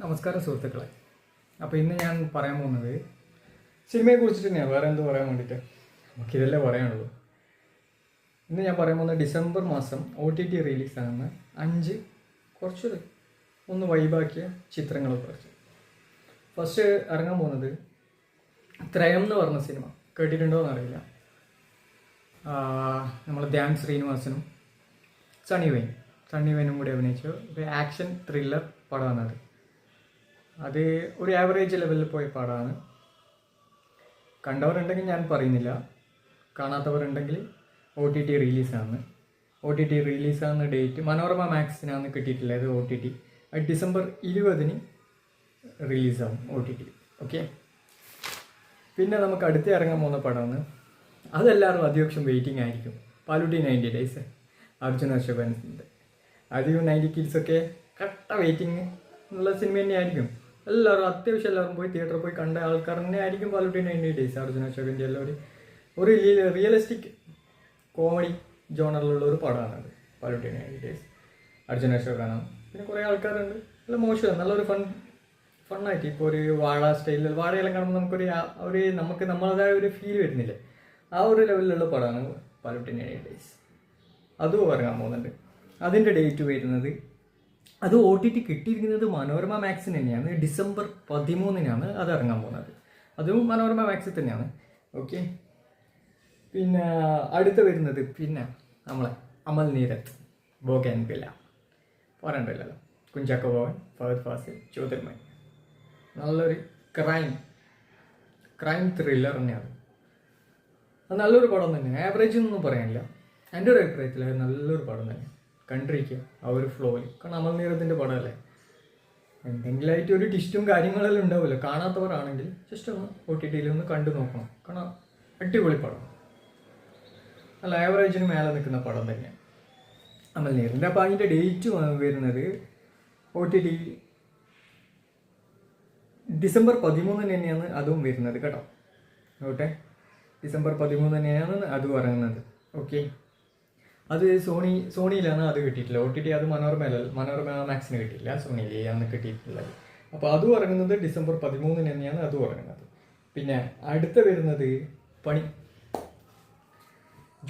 നമസ്കാരം സുഹൃത്തുക്കളെ. അപ്പോൾ ഇന്ന് ഞാൻ പറയാൻ പോകുന്നത് സിനിമയെ കുറിച്ചിട്ട് തന്നെയാണ്. വേറെ എന്ത് പറയാൻ വേണ്ടിയിട്ട്, നമുക്കിതല്ലേ പറയാനുള്ളൂ. ഇന്ന് ഞാൻ പറയാൻ പോകുന്നത് ഡിസംബർ മാസം OTT റിലീസാകുന്ന 5 കുറച്ചൊരു ഒന്ന് വൈബാക്കിയ ചിത്രങ്ങളെ കുറിച്ച്. ഫസ്റ്റ് ഇറങ്ങാൻ പോകുന്നത് ത്രയം എന്ന് പറഞ്ഞ സിനിമ. കേട്ടിട്ടുണ്ടോ എന്നറിയില്ല. നമ്മൾ ധ്യാൻ ശ്രീനിവാസനും സണ്ണി വെയിനും കൂടി അഭിനയിച്ചു ഒരു ആക്ഷൻ ത്രില്ലർ പടമാണത്. അത് ഒരു ആവറേജ് ലെവലിൽ പോയ പടമാണ്. കണ്ടവരുണ്ടെങ്കിൽ ഞാൻ പറയുന്നില്ല, കാണാത്തവരുണ്ടെങ്കിൽ OTT റിലീസാകുന്ന ഡേറ്റ് മനോരമ മാക്സിനാണ് കിട്ടിയിട്ടുള്ളത്. OTT December 20 റിലീസാകും OTT. ഓക്കെ, പിന്നെ നമുക്ക് അടുത്ത് ഇറങ്ങാൻ പോകുന്ന പടമാണ്, അതെല്ലാവരും അത്യാവശ്യം വെയിറ്റിംഗ് ആയിരിക്കും. പാലൂട്ടി 90 Days, അർജുൻ അശോകൻ്റെ. അധികം 90 കിഡ്സൊക്കെ കട്ട വെയിറ്റിംഗ് ഉള്ള സിനിമ തന്നെയായിരിക്കും. എല്ലാവരും പോയി തിയേറ്ററിൽ പോയി കണ്ട ആൾക്കാർ തന്നെ ആയിരിക്കും പാലൂട്ടി 90 Days. അർജുൻ അശോകൻ്റെ എല്ലാം ഒരു റിയലിസ്റ്റിക് കോമഡി ജോണറിലുള്ള ഒരു പടമാണത് പാലൂട്ടി 90 Days. അർജുൻ അശോകാണ്. പിന്നെ കുറേ ആൾക്കാരുണ്ട്. നല്ല മോശമാണ്, നല്ലൊരു ഫണ്ണായിട്ട്. ഇപ്പോൾ ഒരു വാഴ സ്റ്റൈലിൽ വാഴയെല്ലാം കാണുമ്പോൾ നമുക്ക് നമ്മളതായ ഒരു ഫീൽ വരുന്നില്ലേ, ആ ഒരു ലെവലിലുള്ള പടമാണ് പാലൂട്ടി 90 Days. അതും ഇറങ്ങാൻ പോകുന്നുണ്ട്. അതിൻ്റെ ഡേറ്റ് വരുന്നത്, അത് OTT കിട്ടിയിരിക്കുന്നത് മനോരമ മാക്സിന് തന്നെയാണ്. ഡിസംബർ 13 അത് ഇറങ്ങാൻ പോകുന്നത്. അതും മനോരമ മാക്സിൽ തന്നെയാണ്. ഓക്കെ, പിന്നെ അടുത്ത് വരുന്നത് പിന്നെ നമ്മളെ അമൽ നീരദ് ബോഗൻവില്ല പറയണ്ടല്ലോ. കുഞ്ചാക്കോ ബോബൻ, ഫഹദ് ഫാസിൽ, ജ്യോതിർമയി. നല്ലൊരു ക്രൈം ത്രില്ലർ തന്നെയാണ്. അത് നല്ലൊരു പടം തന്നെ. ആവറേജ് എന്നൊന്നും പറയാനില്ല, എൻ്റെ ഒരു അഭിപ്രായത്തിൽ അത് നല്ലൊരു പടം തന്നെ. കണ്ടിരിക്കുക ആ ഒരു ഫ്ലോയിൽ. കാരണം അമൽ നീരദിൻ്റെ പടമല്ലേ, എന്തെങ്കിലുമായിട്ട് ഒരു ടിസ്റ്റും കാര്യങ്ങളെല്ലാം ഉണ്ടാവുമല്ലോ. കാണാത്തവരാണെങ്കിൽ ജസ്റ്റ് ഒന്ന് OTT ഒന്ന് കണ്ടു നോക്കണം. കാരണം അടിപൊളി പടം, നല്ല ആവറേജിന് മേലെ നിൽക്കുന്ന പടം തന്നെയാണ് അമൽ നീരദിൻ്റെ. അപ്പോൾ അതിൻ്റെ ഡേറ്റ് വരുന്നത് OTT ഡിസംബർ 13 തന്നെയാണ് അതും വരുന്നത് കേട്ടോ. ഓട്ടെ, ഡിസംബർ 13 തന്നെയാണ് അതും ഇറങ്ങുന്നത്. ഓക്കെ, അത് സോണിയിലാണ് അത് കിട്ടിയിട്ടില്ല. OTT അത് മനോരമ മാക്സിന് കിട്ടിയില്ല, സോണിയിലാണ് കിട്ടിയിട്ടുള്ളത്. അപ്പോൾ അതും ഇറങ്ങുന്നത് ഡിസംബർ 13 തന്നെയാണ് അതും ഇറങ്ങുന്നത്. പിന്നെ അടുത്ത വരുന്നത് പണി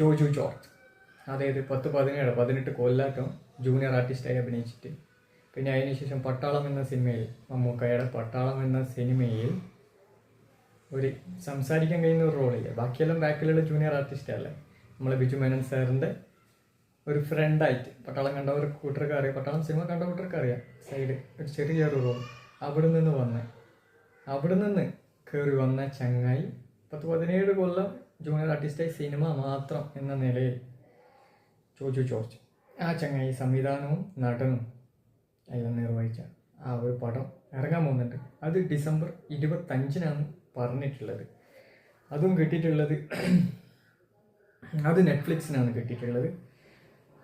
ജോജു ജോർജ്. അതായത് 18 കൊല്ലാറ്റം ജൂനിയർ ആർട്ടിസ്റ്റായി അഭിനയിച്ചിട്ട്, പിന്നെ അതിനുശേഷം പട്ടാളം എന്ന സിനിമയിൽ, മമ്മൂക്കയുടെ പട്ടാളം എന്ന സിനിമയിൽ ഒരു സംസാരിക്കാൻ കഴിയുന്ന ഒരു റോളില്ലേ. ബാക്കിയെല്ലാം ബാക്കിലുള്ള ജൂനിയർ ആർട്ടിസ്റ്റല്ലേ. നമ്മളെ ബിജു മേനൻ സാറിൻ്റെ ഒരു ഫ്രണ്ടായിട്ട്, പട്ടാളം കണ്ടവർ കൂട്ടർക്ക് അറിയാം, പട്ടാളം സിനിമ കണ്ട കൂട്ടർക്ക് അറിയാം. സൈഡ് ഒരു ചെറിയൊരു റോൾ. അവിടെ നിന്ന് കയറി വന്ന ചങ്ങായി 17 കൊല്ലം ജൂനിയർ ആർട്ടിസ്റ്റായി സിനിമ മാത്രം എന്ന നിലയിൽ ജോജു ജോർജ്. ആ ചങ്ങായി സംവിധാനവും നടനും എല്ലാം നിർവഹിച്ച ആ ഒരു പടം ഇറങ്ങാൻ പോകുന്നുണ്ട്. അത് ഡിസംബർ 25 പറഞ്ഞിട്ടുള്ളത്. അതും കിട്ടിയിട്ടുള്ളത് അത് നെറ്റ്ഫ്ലിക്സിനാണ് കിട്ടിയിട്ടുള്ളത്.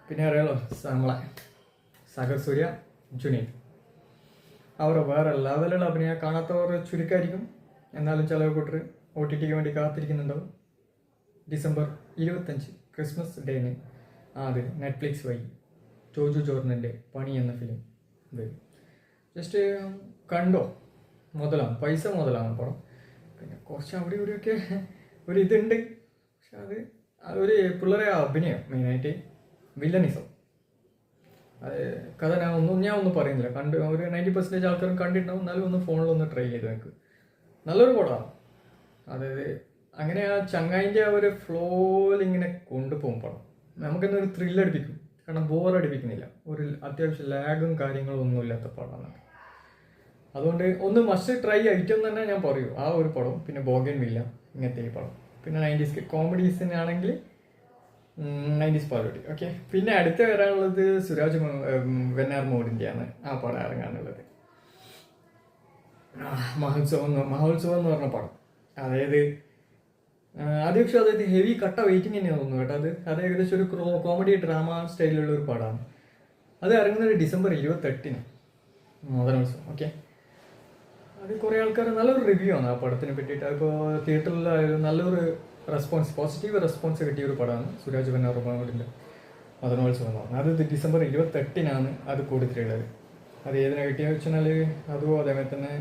പിന്നെ അറിയാലോ നമ്മളെ സഹർ സൂര്യ, ജുനൈദ്, അവർ വേറെ ലെവലുള്ള അഭിനയം. കാണാത്തവർ ചുരുക്കമായിരിക്കും, എന്നാലും ചില കൂട്ടർ OTTക്ക് വേണ്ടി കാത്തിരിക്കുന്നുണ്ടാവും. ഡിസംബർ 25 ക്രിസ്മസ് ഡേന് അത് നെറ്റ്ഫ്ലിക്സ് വഴി ജോജു ജോർജിൻ്റെ പണി എന്ന ഫിലിം വരും. ജസ്റ്റ് കണ്ടോ, പൈസ മുതലാണ് പടം. പിന്നെ കുറച്ച് അവിടെ ഇവിടെയൊക്കെ ഒരു ഇതുണ്ട്, പക്ഷെ അതൊരു പിള്ളേരെ അഭിനയം മെയിനായിട്ട് വില്ലനിസം. അത് കഥ ഞാൻ ഒന്നും പറയുന്നില്ല. ഒരു 90% ആൾക്കാരും കണ്ടിട്ടുണ്ടാവും. എന്നാലും ഒന്ന് ഫോണിലൊന്ന് ട്രൈ ചെയ്ത് നോക്ക്. നല്ലൊരു പടമാണ്. അതായത് അങ്ങനെ ആ ചങ്ങായിൻ്റെ ആ ഒരു ഫ്ലോയിൽ ഇങ്ങനെ കൊണ്ടുപോകും പടം. നമുക്കെന്നൊരു ത്രില്ലടിപ്പിക്കും, കാരണം ബോറടിപ്പിക്കുന്നില്ല. ഒരു അത്യാവശ്യം ലാഗും കാര്യങ്ങളും ഒന്നും ഇല്ലാത്ത പടമാണ്. അതുകൊണ്ട് ഒന്ന് മസ്റ്റ് ട്രൈ ഐറ്റം തന്നെ ഞാൻ പറയൂ ആ ഒരു പടം. പിന്നെ ബോഗൻവില്ല ഇങ്ങനത്തെ ഈ പടം. പിന്നെ 90s കോമഡീസിനാണെങ്കിൽ 90s പാലോട്ടി. ഓക്കെ, പിന്നെ അടുത്ത് വരാനുള്ളത് സുരാജ് വെന്നാർമൂഡിൻ്റെയാണ് ആ പടം ഇറങ്ങാനുള്ളത്. മഹോത്സവം എന്ന് പറഞ്ഞ പടം. അതായത് ഹെവി കട്ട വെയിറ്റിംഗ് തന്നെയാണ് തോന്നുന്നു കേട്ടോ. അത് ഏകദേശം ഒരു കോമഡി ഡ്രാമ സ്റ്റൈലിലുള്ള ഒരു പടമാണ്. അത് ഇറങ്ങുന്നത് ഡിസംബർ 28 മോദനോത്സവം. ഓക്കെ, അത് കുറേ ആൾക്കാർ നല്ലൊരു റിവ്യൂ ആണ് ആ പടത്തിനെ പറ്റിയിട്ട്. അതിപ്പോൾ തിയേറ്ററിലായാലും നല്ലൊരു പോസിറ്റീവ് റെസ്പോൺസ് കിട്ടിയ ഒരു പടമാണ് സുരാജ് വെന്നാർമൂഡിൻ്റെ മോദനോത്സവം എന്ന് പറഞ്ഞത്. അത് ഡിസംബർ 28 അത് കൊടുത്തിട്ടുള്ളത്. അത് ഏതിനാ കിട്ടിയെന്ന് വെച്ചാൽ അതും അതേപോലെ തന്നെ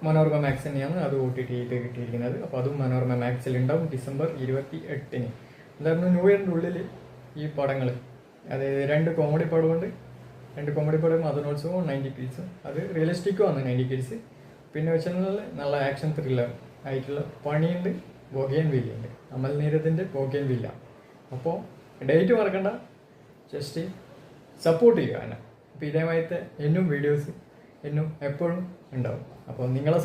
മനോരമ മാക്സ് തന്നെയാണ് അത് OTT കിട്ടിയിരിക്കുന്നത്. അപ്പോൾ അതും മനോരമ മാക്സിൽ ഉണ്ടാവും ഡിസംബർ 28-ന്. എന്തായിരുന്നു ന്യൂ ഇയറിൻ്റെ ഉള്ളിൽ ഈ പടങ്ങൾ, അതായത് 2 കോമഡി പടമുണ്ട്. 2 കോമഡി പടം അതിനോത്സവവും 90 കിഡ്സും. അത് റിയലിസ്റ്റിക്കും 90 കിഡ്സ്. പിന്നെ വെച്ചാൽ നല്ല ആക്ഷൻ ത്രില്ലർ ആയിട്ടുള്ള പണിയുണ്ട്, ബോഗിയൻ വില്ലയുണ്ട്, അമൽ നീരദിൻ്റെ ബോഗിയൻ വില്ല. അപ്പോൾ ഡേറ്റ് മറക്കണ്ട, ജസ്റ്റ് സപ്പോർട്ട് ചെയ്യുക എന്നെ. അപ്പോൾ ഇതേമാതിരത്തെ എന്നും വീഡിയോസ് എന്നും എപ്പോഴും ഉണ്ടാവും. അപ്പോൾ നിങ്ങളെ